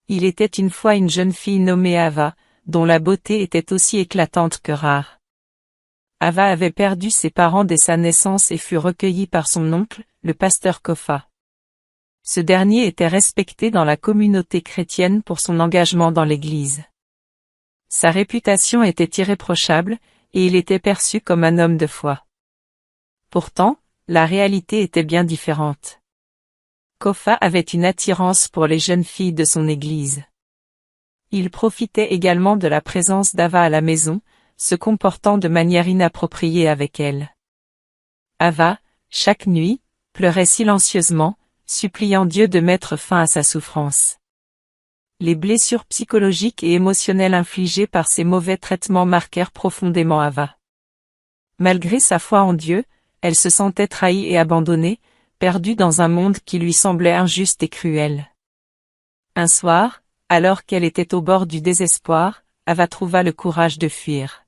Il était une fois une jeune fille nommée Ava, dont la beauté était aussi éclatante que rare. Ava avait perdu ses parents dès sa naissance et fut recueillie par son oncle, le pasteur Kofa. Ce dernier était respecté dans la communauté chrétienne pour son engagement dans l'Église. Sa réputation était irréprochable, et il était perçu comme un homme de foi. Pourtant, la réalité était bien différente. Kofa avait une attirance pour les jeunes filles de son Église. Il profitait également de la présence d'Ava à la maison, se comportant de manière inappropriée avec elle. Ava, chaque nuit, pleurait silencieusement, suppliant Dieu de mettre fin à sa souffrance. Les blessures psychologiques et émotionnelles infligées par ces mauvais traitements marquèrent profondément Ava. Malgré sa foi en Dieu, elle se sentait trahie et abandonnée, perdue dans un monde qui lui semblait injuste et cruel. Un soir, alors qu'elle était au bord du désespoir, Ava trouva le courage de fuir.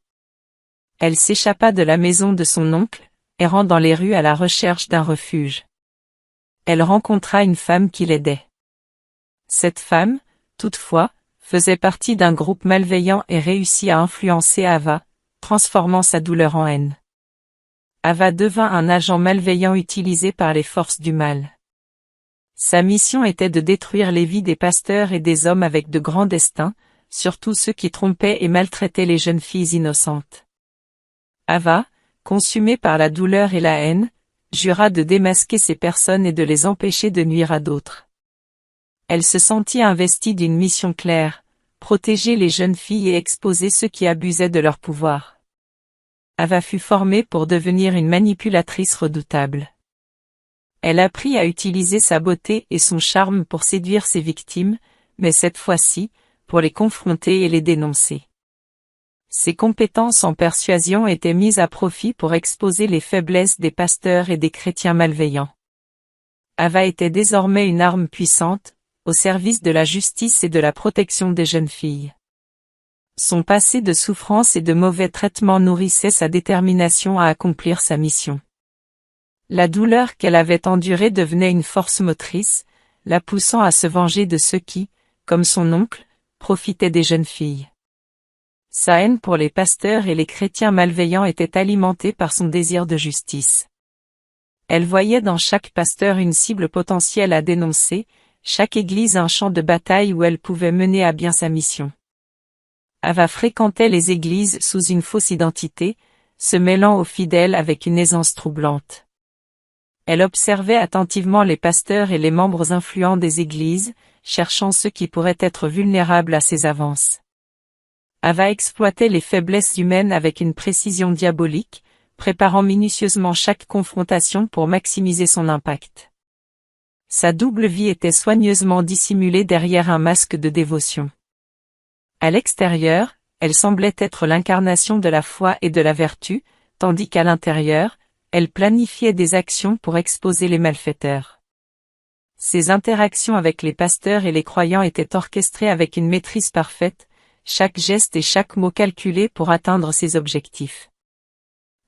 Elle s'échappa de la maison de son oncle, errant dans les rues à la recherche d'un refuge. Elle rencontra une femme qui l'aidait. Cette femme, toutefois, faisait partie d'un groupe malveillant et réussit à influencer Ava, transformant sa douleur en haine. Ava devint un agent malveillant utilisé par les forces du mal. Sa mission était de détruire les vies des pasteurs et des hommes avec de grands destins, surtout ceux qui trompaient et maltraitaient les jeunes filles innocentes. Ava, consumée par la douleur et la haine, jura de démasquer ces personnes et de les empêcher de nuire à d'autres. Elle se sentit investie d'une mission claire, protéger les jeunes filles et exposer ceux qui abusaient de leur pouvoir. Ava fut formée pour devenir une manipulatrice redoutable. Elle apprit à utiliser sa beauté et son charme pour séduire ses victimes, mais cette fois-ci, pour les confronter et les dénoncer. Ses compétences en persuasion étaient mises à profit pour exposer les faiblesses des pasteurs et des chrétiens malveillants. Ava était désormais une arme puissante, au service de la justice et de la protection des jeunes filles. Son passé de souffrance et de mauvais traitements nourrissait sa détermination à accomplir sa mission. La douleur qu'elle avait endurée devenait une force motrice, la poussant à se venger de ceux qui, comme son oncle, profitaient des jeunes filles. Sa haine pour les pasteurs et les chrétiens malveillants était alimentée par son désir de justice. Elle voyait dans chaque pasteur une cible potentielle à dénoncer, chaque église un champ de bataille où elle pouvait mener à bien sa mission. Ava fréquentait les églises sous une fausse identité, se mêlant aux fidèles avec une aisance troublante. Elle observait attentivement les pasteurs et les membres influents des églises, cherchant ceux qui pourraient être vulnérables à ses avances. Ava exploitait les faiblesses humaines avec une précision diabolique, préparant minutieusement chaque confrontation pour maximiser son impact. Sa double vie était soigneusement dissimulée derrière un masque de dévotion. À l'extérieur, elle semblait être l'incarnation de la foi et de la vertu, tandis qu'à l'intérieur, elle planifiait des actions pour exposer les malfaiteurs. Ses interactions avec les pasteurs et les croyants étaient orchestrées avec une maîtrise parfaite, chaque geste et chaque mot calculé pour atteindre ses objectifs.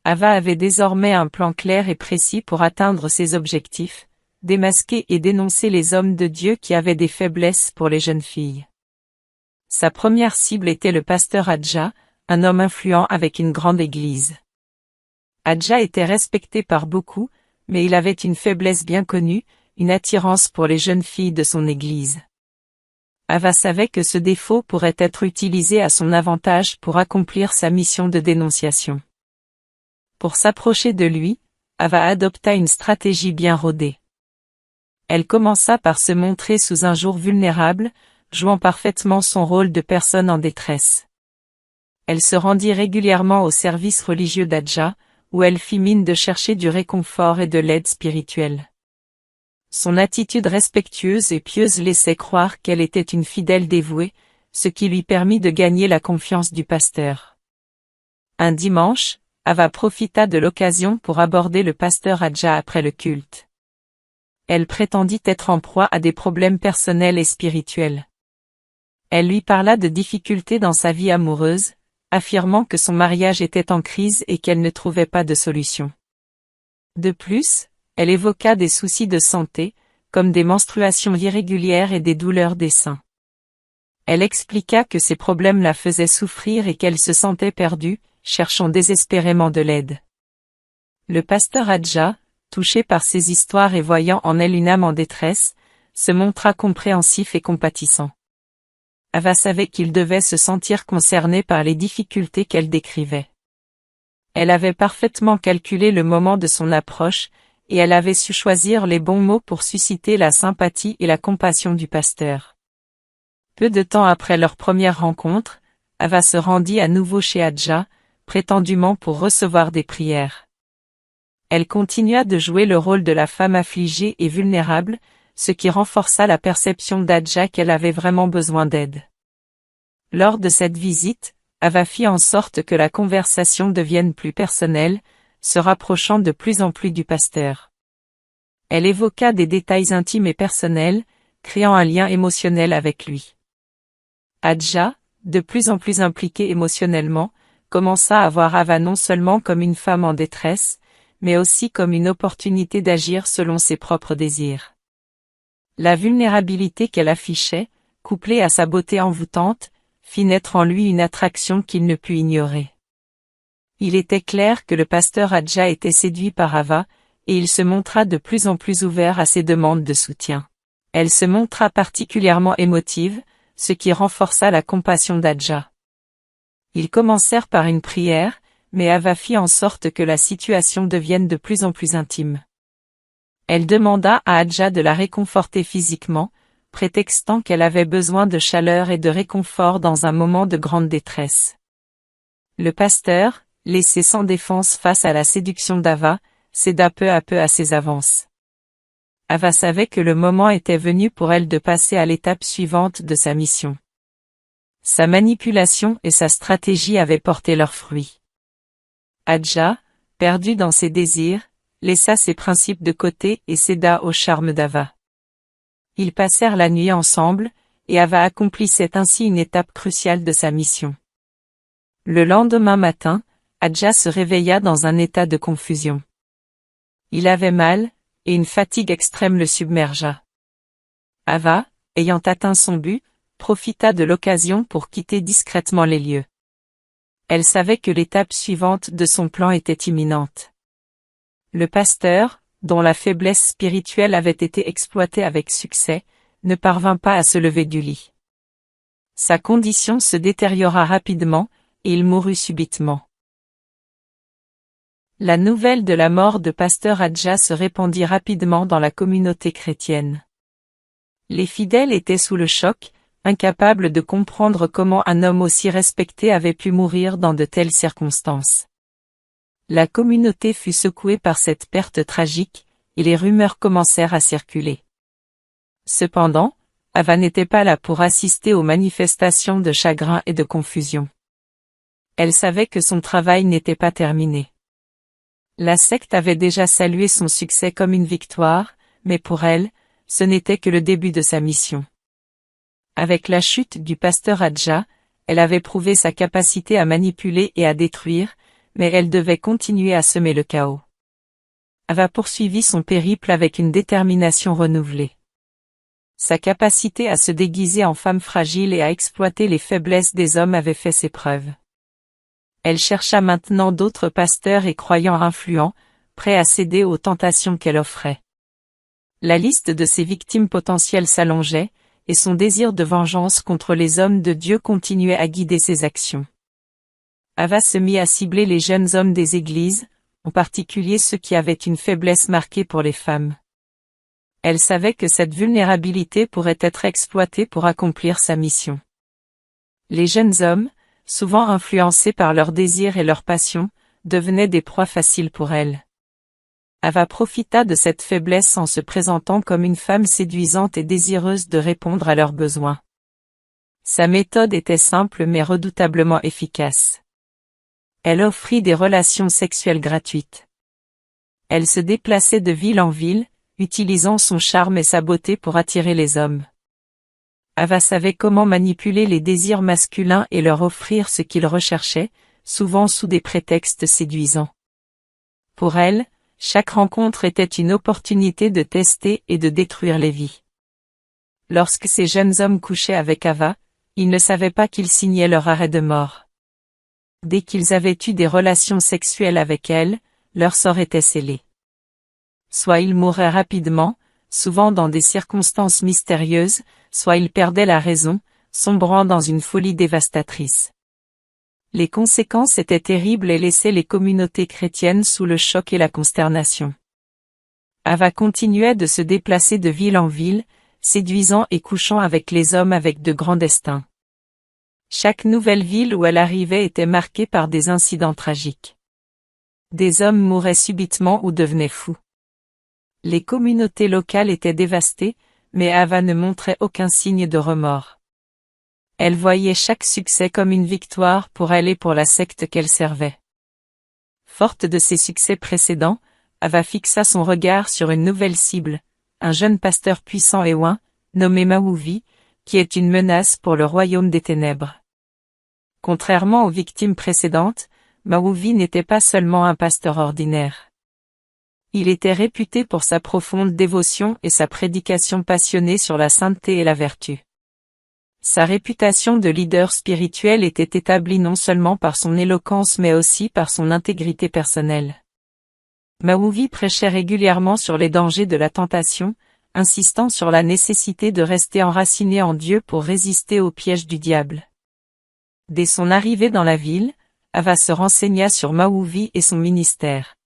Ava avait désormais un plan clair et précis pour atteindre ses objectifs, démasquer et dénoncer les hommes de Dieu qui avaient des faiblesses pour les jeunes filles. Sa première cible était le pasteur Adja, un homme influent avec une grande église. Adja était respecté par beaucoup, mais il avait une faiblesse bien connue, une attirance pour les jeunes filles de son église. Ava savait que ce défaut pourrait être utilisé à son avantage pour accomplir sa mission de dénonciation. Pour s'approcher de lui, Ava adopta une stratégie bien rodée. Elle commença par se montrer sous un jour vulnérable, jouant parfaitement son rôle de personne en détresse. Elle se rendit régulièrement au service religieux d'Adja, où elle fit mine de chercher du réconfort et de l'aide spirituelle. Son attitude respectueuse et pieuse laissait croire qu'elle était une fidèle dévouée, ce qui lui permit de gagner la confiance du pasteur. Un dimanche, Ava profita de l'occasion pour aborder le pasteur Adja après le culte. Elle prétendit être en proie à des problèmes personnels et spirituels. Elle lui parla de difficultés dans sa vie amoureuse, affirmant que son mariage était en crise et qu'elle ne trouvait pas de solution. De plus, elle évoqua des soucis de santé, comme des menstruations irrégulières et des douleurs des seins. Elle expliqua que ses problèmes la faisaient souffrir et qu'elle se sentait perdue, cherchant désespérément de l'aide. Le pasteur Hadja, touché par ces histoires et voyant en elle une âme en détresse, se montra compréhensif et compatissant. Ava savait qu'il devait se sentir concerné par les difficultés qu'elle décrivait. Elle avait parfaitement calculé le moment de son approche, et elle avait su choisir les bons mots pour susciter la sympathie et la compassion du pasteur. Peu de temps après leur première rencontre, Ava se rendit à nouveau chez Hadja, prétendument pour recevoir des prières. Elle continua de jouer le rôle de la femme affligée et vulnérable, ce qui renforça la perception d'Hadja qu'elle avait vraiment besoin d'aide. Lors de cette visite, Ava fit en sorte que la conversation devienne plus personnelle, se rapprochant de plus en plus du pasteur. Elle évoqua des détails intimes et personnels, créant un lien émotionnel avec lui. Hadja, de plus en plus impliquée émotionnellement, commença à voir Ava non seulement comme une femme en détresse, mais aussi comme une opportunité d'agir selon ses propres désirs. La vulnérabilité qu'elle affichait, couplée à sa beauté envoûtante, fit naître en lui une attraction qu'il ne put ignorer. Il était clair que le pasteur Hadja était séduit par Ava, et il se montra de plus en plus ouvert à ses demandes de soutien. Elle se montra particulièrement émotive, ce qui renforça la compassion d'Hadja. Ils commencèrent par une prière, mais Ava fit en sorte que la situation devienne de plus en plus intime. Elle demanda à Hadja de la réconforter physiquement, prétextant qu'elle avait besoin de chaleur et de réconfort dans un moment de grande détresse. Le pasteur, laissé sans défense face à la séduction d'Ava, céda peu à peu à ses avances. Ava savait que le moment était venu pour elle de passer à l'étape suivante de sa mission. Sa manipulation et sa stratégie avaient porté leurs fruits. Hadja, perdu dans ses désirs, laissa ses principes de côté et céda au charme d'Ava. Ils passèrent la nuit ensemble, et Ava accomplissait ainsi une étape cruciale de sa mission. Le lendemain matin, Hadja se réveilla dans un état de confusion. Il avait mal, et une fatigue extrême le submergea. Ava, ayant atteint son but, profita de l'occasion pour quitter discrètement les lieux. Elle savait que l'étape suivante de son plan était imminente. Le pasteur, dont la faiblesse spirituelle avait été exploitée avec succès, ne parvint pas à se lever du lit. Sa condition se détériora rapidement, et il mourut subitement. La nouvelle de la mort de pasteur Hadja se répandit rapidement dans la communauté chrétienne. Les fidèles étaient sous le choc, incapables de comprendre comment un homme aussi respecté avait pu mourir dans de telles circonstances. La communauté fut secouée par cette perte tragique, et les rumeurs commencèrent à circuler. Cependant, Ava n'était pas là pour assister aux manifestations de chagrin et de confusion. Elle savait que son travail n'était pas terminé. La secte avait déjà salué son succès comme une victoire, mais pour elle, ce n'était que le début de sa mission. Avec la chute du pasteur Hadja, elle avait prouvé sa capacité à manipuler et à détruire, mais elle devait continuer à semer le chaos. Ava poursuivit son périple avec une détermination renouvelée. Sa capacité à se déguiser en femme fragile et à exploiter les faiblesses des hommes avait fait ses preuves. Elle chercha maintenant d'autres pasteurs et croyants influents, prêts à céder aux tentations qu'elle offrait. La liste de ses victimes potentielles s'allongeait, et son désir de vengeance contre les hommes de Dieu continuait à guider ses actions. Ava se mit à cibler les jeunes hommes des églises, en particulier ceux qui avaient une faiblesse marquée pour les femmes. Elle savait que cette vulnérabilité pourrait être exploitée pour accomplir sa mission. Les jeunes hommes, souvent influencés par leurs désirs et leurs passions, devenaient des proies faciles pour elle. Ava profita de cette faiblesse en se présentant comme une femme séduisante et désireuse de répondre à leurs besoins. Sa méthode était simple mais redoutablement efficace. Elle offrit des relations sexuelles gratuites. Elle se déplaçait de ville en ville, utilisant son charme et sa beauté pour attirer les hommes. Ava savait comment manipuler les désirs masculins et leur offrir ce qu'ils recherchaient, souvent sous des prétextes séduisants. Pour elle, chaque rencontre était une opportunité de tester et de détruire les vies. Lorsque ces jeunes hommes couchaient avec Ava, Ils ne savaient pas qu'ils signaient leur arrêt de mort. Dès qu'ils avaient eu des relations sexuelles avec elle, leur sort était scellé. Soit ils mouraient rapidement, souvent dans des circonstances mystérieuses, soit ils perdaient la raison, sombrant dans une folie dévastatrice. Les conséquences étaient terribles et laissaient les communautés chrétiennes sous le choc et la consternation. Ava continuait de se déplacer de ville en ville, séduisant et couchant avec les hommes avec de grands destins. Chaque nouvelle ville où elle arrivait était marquée par des incidents tragiques. Des hommes mouraient subitement ou devenaient fous. Les communautés locales étaient dévastées, mais Ava ne montrait aucun signe de remords. Elle voyait chaque succès comme une victoire pour elle et pour la secte qu'elle servait. Forte de ses succès précédents, Ava fixa son regard sur une nouvelle cible, un jeune pasteur puissant et oint, nommé Maouvi, qui est une menace pour le royaume des ténèbres. Contrairement aux victimes précédentes, Maouvi n'était pas seulement un pasteur ordinaire. Il était réputé pour sa profonde dévotion et sa prédication passionnée sur la sainteté et la vertu. Sa réputation de leader spirituel était établie non seulement par son éloquence mais aussi par son intégrité personnelle. Maouvi prêchait régulièrement sur les dangers de la tentation, insistant sur la nécessité de rester enraciné en Dieu pour résister aux pièges du diable. Dès son arrivée dans la ville, Ava se renseigna sur Maouvi et son ministère.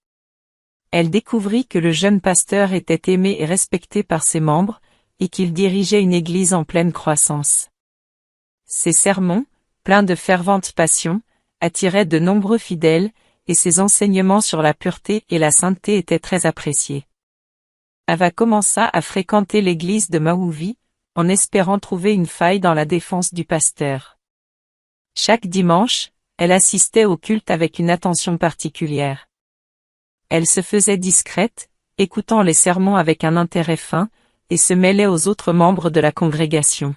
Elle découvrit que le jeune pasteur était aimé et respecté par ses membres, et qu'il dirigeait une église en pleine croissance. Ses sermons, pleins de fervente passion, attiraient de nombreux fidèles, et ses enseignements sur la pureté et la sainteté étaient très appréciés. Ava commença à fréquenter l'église de Maouvi, en espérant trouver une faille dans la défense du pasteur. Chaque dimanche, elle assistait au culte avec une attention particulière. Elle se faisait discrète, écoutant les sermons avec un intérêt fin, et se mêlait aux autres membres de la congrégation.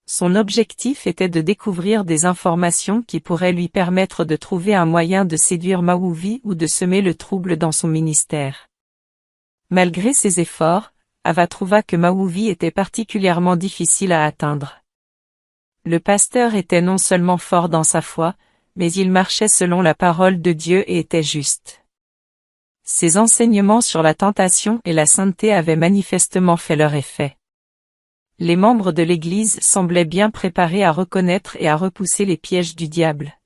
Son objectif était de découvrir des informations qui pourraient lui permettre de trouver un moyen de séduire Maouvi ou de semer le trouble dans son ministère. Malgré ses efforts, Ava trouva que Maouvi était particulièrement difficile à atteindre. Le pasteur était non seulement fort dans sa foi, mais il marchait selon la parole de Dieu et était juste. Ses enseignements sur la tentation et la sainteté avaient manifestement fait leur effet. Les membres de l'Église semblaient bien préparés à reconnaître et à repousser les pièges du diable.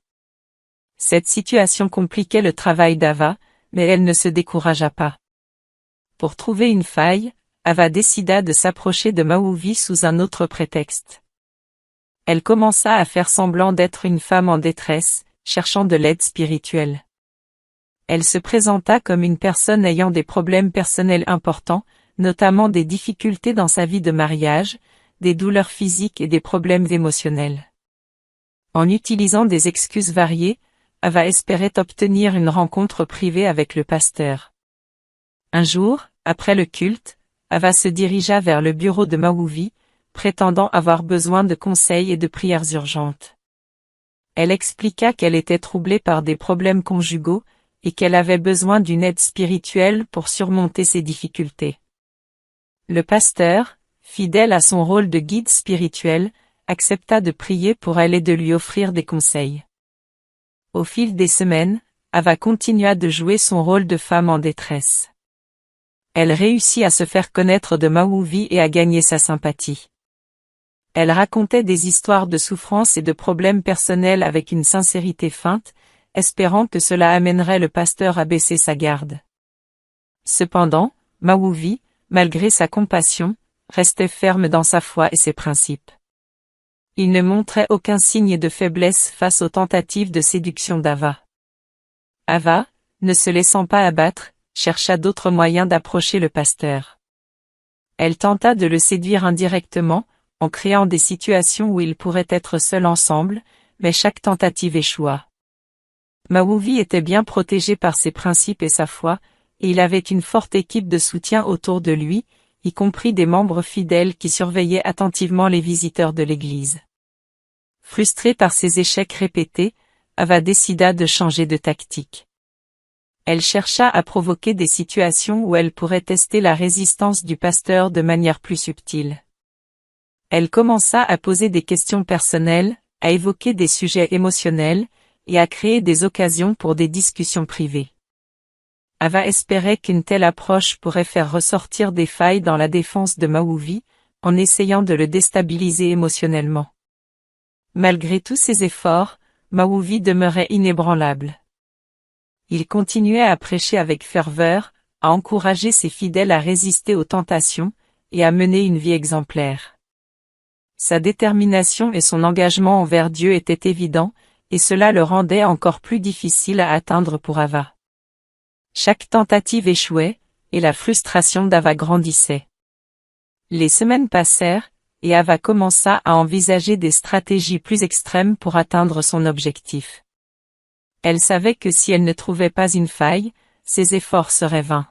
Cette situation compliquait le travail d'Ava, mais elle ne se découragea pas. Pour trouver une faille, Ava décida de s'approcher de Maouvi sous un autre prétexte. Elle commença à faire semblant d'être une femme en détresse, cherchant de l'aide spirituelle. Elle se présenta comme une personne ayant des problèmes personnels importants, notamment des difficultés dans sa vie de mariage, des douleurs physiques et des problèmes émotionnels. En utilisant des excuses variées, Ava espérait obtenir une rencontre privée avec le pasteur. Un jour, après le culte, Ava se dirigea vers le bureau de Maouvi, prétendant avoir besoin de conseils et de prières urgentes. Elle expliqua qu'elle était troublée par des problèmes conjugaux, et qu'elle avait besoin d'une aide spirituelle pour surmonter ses difficultés. Le pasteur, fidèle à son rôle de guide spirituel, accepta de prier pour elle et de lui offrir des conseils. Au fil des semaines, Ava continua de jouer son rôle de femme en détresse. Elle réussit à se faire connaître de Maouvi et à gagner sa sympathie. Elle racontait des histoires de souffrance et de problèmes personnels avec une sincérité feinte, espérant que cela amènerait le pasteur à baisser sa garde. Cependant, Maouvi, malgré sa compassion, restait ferme dans sa foi et ses principes. Il ne montrait aucun signe de faiblesse face aux tentatives de séduction d'Ava. Ava, ne se laissant pas abattre, chercha d'autres moyens d'approcher le pasteur. Elle tenta de le séduire indirectement, en créant des situations où ils pourraient être seuls ensemble, mais chaque tentative échoua. Maouvi était bien protégé par ses principes et sa foi, et il avait une forte équipe de soutien autour de lui, y compris des membres fidèles qui surveillaient attentivement les visiteurs de l'église. Frustrée par ses échecs répétés, Ava décida de changer de tactique. Elle chercha à provoquer des situations où elle pourrait tester la résistance du pasteur de manière plus subtile. Elle commença à poser des questions personnelles, à évoquer des sujets émotionnels, et à créer des occasions pour des discussions privées. Ava espérait qu'une telle approche pourrait faire ressortir des failles dans la défense de Maouvi, en essayant de le déstabiliser émotionnellement. Malgré tous ses efforts, Maouvi demeurait inébranlable. Il continuait à prêcher avec ferveur, à encourager ses fidèles à résister aux tentations, et à mener une vie exemplaire. Sa détermination et son engagement envers Dieu étaient évidents, et cela le rendait encore plus difficile à atteindre pour Ava. Chaque tentative échouait, et la frustration d'Ava grandissait. Les semaines passèrent, et Ava commença à envisager des stratégies plus extrêmes pour atteindre son objectif. Elle savait que si elle ne trouvait pas une faille, ses efforts seraient vains.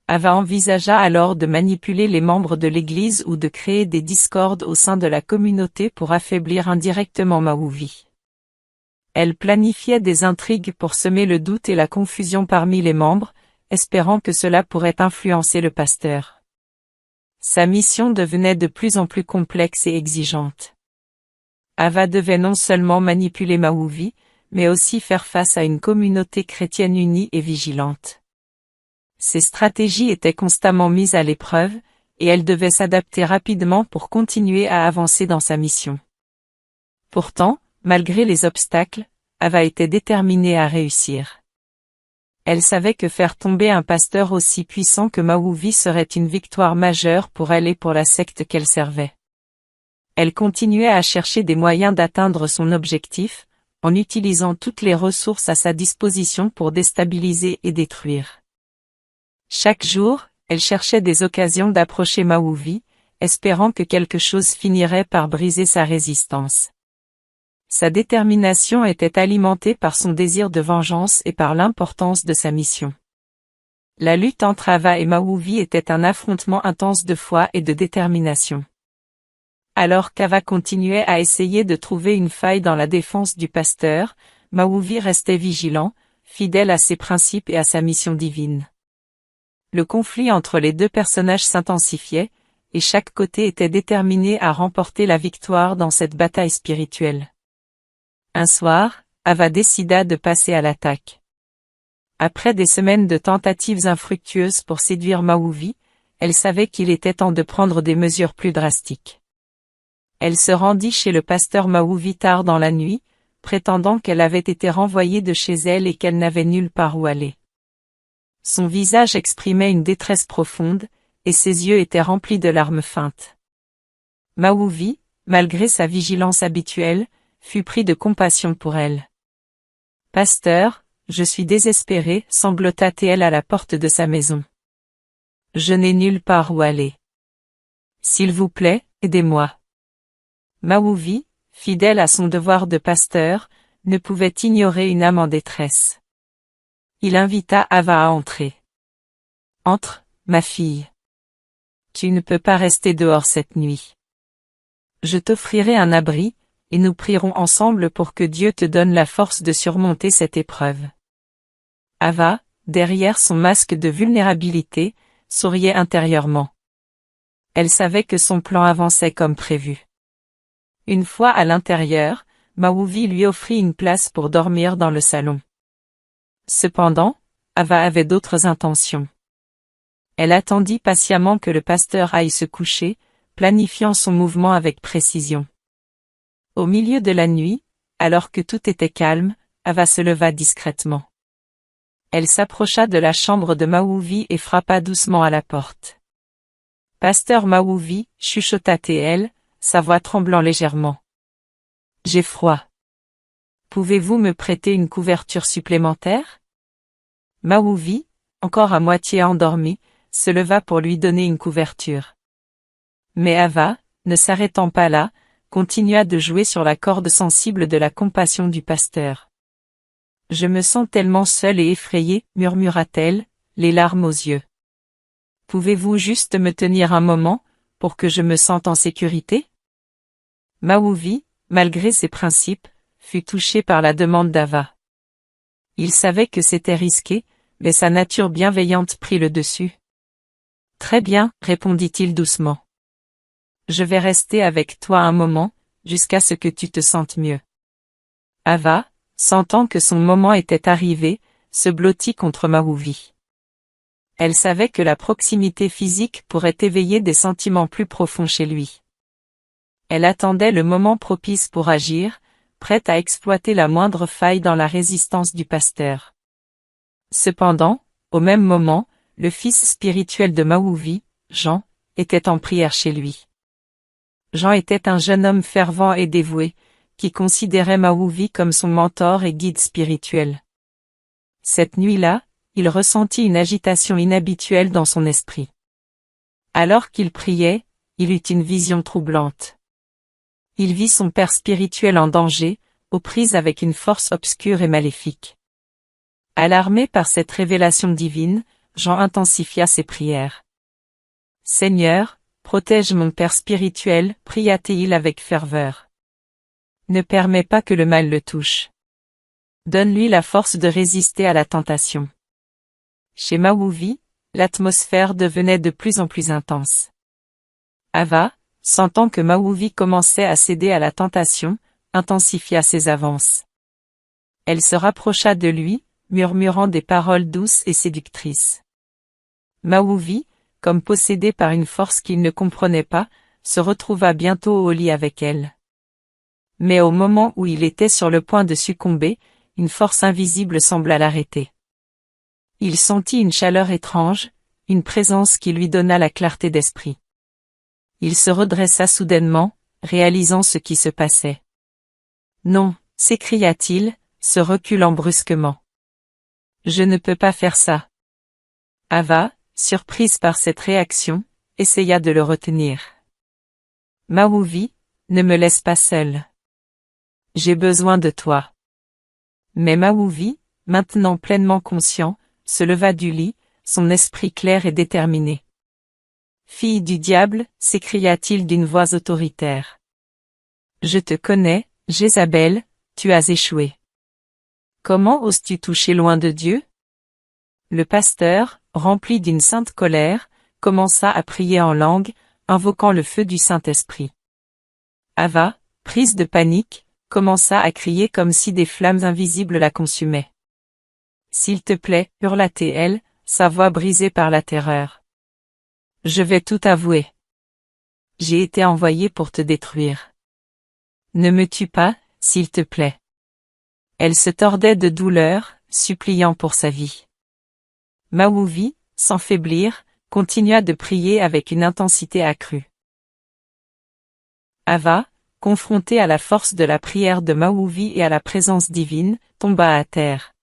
Ava envisagea alors de manipuler les membres de l'Église ou de créer des discordes au sein de la communauté pour affaiblir indirectement Maouvi. Elle planifiait des intrigues pour semer le doute et la confusion parmi les membres, espérant que cela pourrait influencer le pasteur. Sa mission devenait de plus en plus complexe et exigeante. Ava devait non seulement manipuler Maouvi, mais aussi faire face à une communauté chrétienne unie et vigilante. Ses stratégies étaient constamment mises à l'épreuve, et elle devait s'adapter rapidement pour continuer à avancer dans sa mission. Pourtant, malgré les obstacles, Ava était déterminée à réussir. Elle savait que faire tomber un pasteur aussi puissant que Maouvi serait une victoire majeure pour elle et pour la secte qu'elle servait. Elle continuait à chercher des moyens d'atteindre son objectif, en utilisant toutes les ressources à sa disposition pour déstabiliser et détruire. Chaque jour, elle cherchait des occasions d'approcher Maouvi, espérant que quelque chose finirait par briser sa résistance. Sa détermination était alimentée par son désir de vengeance et par l'importance de sa mission. La lutte entre Ava et Maouvi était un affrontement intense de foi et de détermination. Alors qu'Ava continuait à essayer de trouver une faille dans la défense du pasteur, Maouvi restait vigilant, fidèle à ses principes et à sa mission divine. Le conflit entre les deux personnages s'intensifiait, et chaque côté était déterminé à remporter la victoire dans cette bataille spirituelle. Un soir, Ava décida de passer à l'attaque. Après des semaines de tentatives infructueuses pour séduire Maouvi, elle savait qu'il était temps de prendre des mesures plus drastiques. Elle se rendit chez le pasteur Maouvi tard dans la nuit, prétendant qu'elle avait été renvoyée de chez elle et qu'elle n'avait nulle part où aller. Son visage exprimait une détresse profonde, et ses yeux étaient remplis de larmes feintes. Maouvi, malgré sa vigilance habituelle, fut pris de compassion pour elle. « Pasteur, je suis désespérée, sanglota-t-elle à la porte de sa maison. Je n'ai nulle part où aller. S'il vous plaît, aidez-moi. » Maouvi, fidèle à son devoir de pasteur, ne pouvait ignorer une âme en détresse. Il invita Ava à entrer. « Entre, ma fille. Tu ne peux pas rester dehors cette nuit. Je t'offrirai un abri, et nous prierons ensemble pour que Dieu te donne la force de surmonter cette épreuve. » Ava, derrière son masque de vulnérabilité, souriait intérieurement. Elle savait que son plan avançait comme prévu. Une fois à l'intérieur, Maouvi lui offrit une place pour dormir dans le salon. Cependant, Ava avait d'autres intentions. Elle attendit patiemment que le pasteur aille se coucher, planifiant son mouvement avec précision. Au milieu de la nuit, alors que tout était calme, Ava se leva discrètement. Elle s'approcha de la chambre de Maouvi et frappa doucement à la porte. « Pasteur Maouvi, » chuchota-t-elle, sa voix tremblant légèrement. « J'ai froid. Pouvez-vous me prêter une couverture supplémentaire ?» Maouvi, encore à moitié endormi, se leva pour lui donner une couverture. Mais Ava, ne s'arrêtant pas là, continua de jouer sur la corde sensible de la compassion du pasteur. « Je me sens tellement seule et effrayée, » murmura-t-elle, les larmes aux yeux. « Pouvez-vous juste me tenir un moment, pour que je me sente en sécurité ?» Maouvi, malgré ses principes, fut touché par la demande d'Ava. Il savait que c'était risqué, mais sa nature bienveillante prit le dessus. « Très bien, » répondit-il doucement. Je vais rester avec toi un moment, jusqu'à ce que tu te sentes mieux. Ava, sentant que son moment était arrivé, se blottit contre Maouvi. Elle savait que la proximité physique pourrait éveiller des sentiments plus profonds chez lui. Elle attendait le moment propice pour agir, prête à exploiter la moindre faille dans la résistance du pasteur. Cependant, au même moment, le fils spirituel de Maouvi, Jean, était en prière chez lui. Jean était un jeune homme fervent et dévoué, qui considérait Maouvi comme son mentor et guide spirituel. Cette nuit-là, il ressentit une agitation inhabituelle dans son esprit. Alors qu'il priait, il eut une vision troublante. Il vit son père spirituel en danger, aux prises avec une force obscure et maléfique. Alarmé par cette révélation divine, Jean intensifia ses prières. « Seigneur, protège mon père spirituel », pria-t-il avec ferveur. Ne permets pas que le mal le touche. Donne-lui la force de résister à la tentation. Chez Maouvi, l'atmosphère devenait de plus en plus intense. Ava, sentant que Maouvi commençait à céder à la tentation, intensifia ses avances. Elle se rapprocha de lui, murmurant des paroles douces et séductrices. Maouvi, comme possédé par une force qu'il ne comprenait pas, se retrouva bientôt au lit avec elle. Mais au moment où il était sur le point de succomber, une force invisible sembla l'arrêter. Il sentit une chaleur étrange, une présence qui lui donna la clarté d'esprit. Il se redressa soudainement, réalisant ce qui se passait. « Non » s'écria-t-il, se reculant brusquement. « Je ne peux pas faire ça. » Ava, surprise par cette réaction, essaya de le retenir. « Maouvi, ne me laisse pas seule. J'ai besoin de toi. » Mais Maouvi, maintenant pleinement conscient, se leva du lit, son esprit clair et déterminé. « Fille du diable » s'écria-t-il d'une voix autoritaire. « Je te connais, Jézabel, tu as échoué. Comment oses-tu toucher loin de Dieu ?» Le pasteur, rempli d'une sainte colère, commença à prier en langue, invoquant le feu du Saint-Esprit. Ava, prise de panique, commença à crier comme si des flammes invisibles la consumaient. « S'il te plaît, » hurla-t-elle, sa voix brisée par la terreur. « Je vais tout avouer. J'ai été envoyée pour te détruire. Ne me tue pas, s'il te plaît. » Elle se tordait de douleur, suppliant pour sa vie. Maouvi, sans faiblir, continua de prier avec une intensité accrue. Ava, confrontée à la force de la prière de Maouvi et à la présence divine, tomba à terre.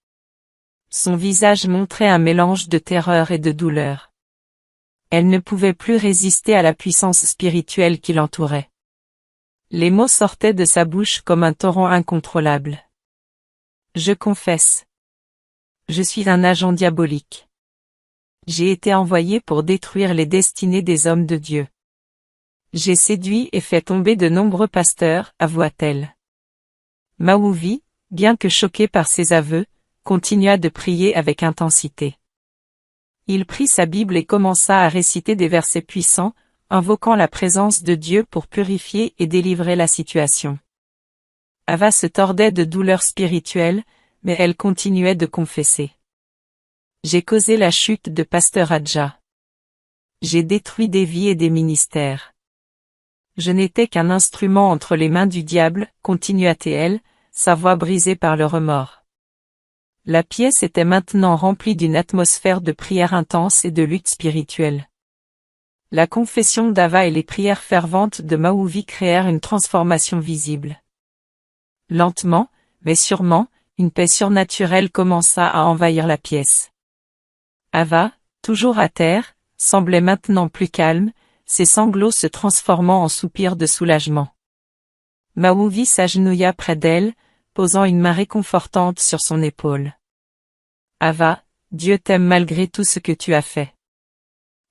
Son visage montrait un mélange de terreur et de douleur. Elle ne pouvait plus résister à la puissance spirituelle qui l'entourait. Les mots sortaient de sa bouche comme un torrent incontrôlable. « Je confesse. Je suis un agent diabolique. J'ai été envoyé pour détruire les destinées des hommes de Dieu. J'ai séduit et fait tomber de nombreux pasteurs, avoua-t-elle. Maouvi, bien que choqué par ses aveux, continua de prier avec intensité. Il prit sa Bible et commença à réciter des versets puissants, invoquant la présence de Dieu pour purifier et délivrer la situation. Ava se tordait de douleur spirituelle, mais elle continuait de confesser. J'ai causé la chute de Pasteur Adja. J'ai détruit des vies et des ministères. Je n'étais qu'un instrument entre les mains du diable, continua-t-elle, sa voix brisée par le remords. La pièce était maintenant remplie d'une atmosphère de prière intense et de lutte spirituelle. La confession d'Ava et les prières ferventes de Maouvi créèrent une transformation visible. Lentement, mais sûrement, une paix surnaturelle commença à envahir la pièce. Ava, toujours à terre, semblait maintenant plus calme, ses sanglots se transformant en soupirs de soulagement. Maouvi s'agenouilla près d'elle, posant une main réconfortante sur son épaule. « Ava, Dieu t'aime malgré tout ce que tu as fait.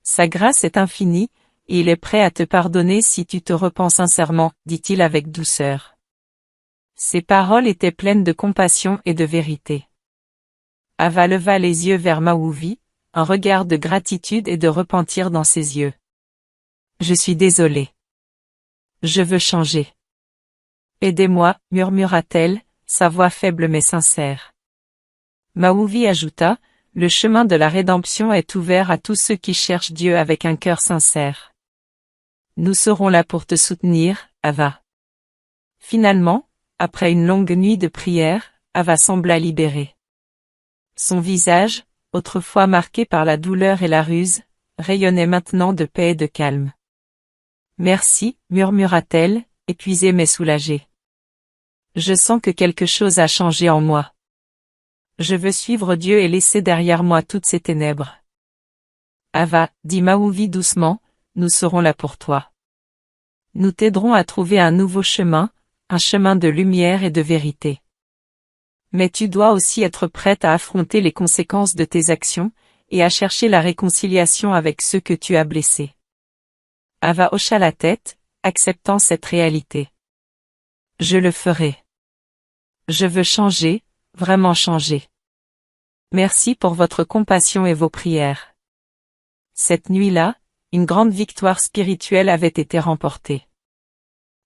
Sa grâce est infinie, et il est prêt à te pardonner si tu te repens sincèrement, » dit-il avec douceur. Ses paroles étaient pleines de compassion et de vérité. Ava leva les yeux vers Maouvi, un regard de gratitude et de repentir dans ses yeux. « Je suis désolée. Je veux changer. Aidez-moi, murmura-t-elle, sa voix faible mais sincère. Maouvi ajouta, le chemin de la rédemption est ouvert à tous ceux qui cherchent Dieu avec un cœur sincère. Nous serons là pour te soutenir, Ava. Finalement, après une longue nuit de prière, Ava sembla libérée. Son visage, autrefois marqué par la douleur et la ruse, rayonnait maintenant de paix et de calme. Merci, murmura-t-elle, épuisée mais soulagée. Je sens que quelque chose a changé en moi. Je veux suivre Dieu et laisser derrière moi toutes ces ténèbres. Ava, dit Maouvi doucement, nous serons là pour toi. Nous t'aiderons à trouver un nouveau chemin, un chemin de lumière et de vérité. Mais tu dois aussi être prête à affronter les conséquences de tes actions, et à chercher la réconciliation avec ceux que tu as blessés. Ava hocha la tête, acceptant cette réalité. Je le ferai. Je veux changer, vraiment changer. Merci pour votre compassion et vos prières. Cette nuit-là, une grande victoire spirituelle avait été remportée.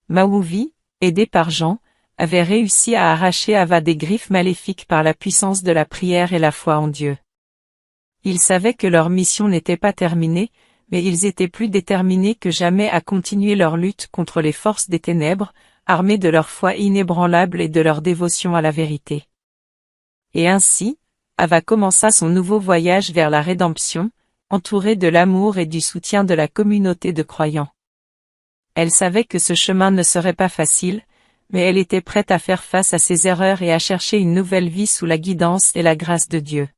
Maouvi, aidé par Jean, avait réussi à arracher Ava des griffes maléfiques par la puissance de la prière et la foi en Dieu. Ils savaient que leur mission n'était pas terminée, mais ils étaient plus déterminés que jamais à continuer leur lutte contre les forces des ténèbres, armés de leur foi inébranlable et de leur dévotion à la vérité. Et ainsi, Ava commença son nouveau voyage vers la rédemption, entourée de l'amour et du soutien de la communauté de croyants. Elle savait que ce chemin ne serait pas facile, mais elle était prête à faire face à ses erreurs et à chercher une nouvelle vie sous la guidance et la grâce de Dieu.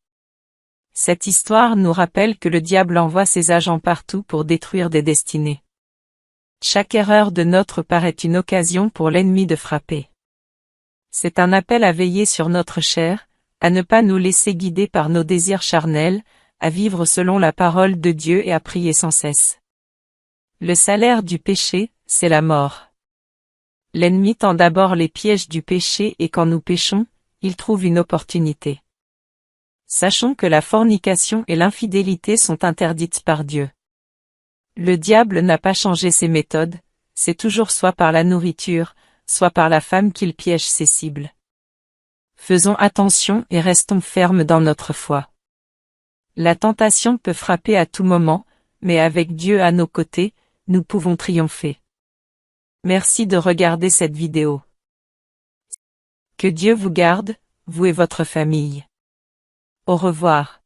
Cette histoire nous rappelle que le diable envoie ses agents partout pour détruire des destinées. Chaque erreur de notre part est une occasion pour l'ennemi de frapper. C'est un appel à veiller sur notre chair, à ne pas nous laisser guider par nos désirs charnels, à vivre selon la parole de Dieu et à prier sans cesse. Le salaire du péché, c'est la mort. L'ennemi tend d'abord les pièges du péché et quand nous péchons, il trouve une opportunité. Sachons que la fornication et l'infidélité sont interdites par Dieu. Le diable n'a pas changé ses méthodes, c'est toujours soit par la nourriture, soit par la femme qu'il piège ses cibles. Faisons attention et restons fermes dans notre foi. La tentation peut frapper à tout moment, mais avec Dieu à nos côtés, nous pouvons triompher. Merci de regarder cette vidéo. Que Dieu vous garde, vous et votre famille. Au revoir.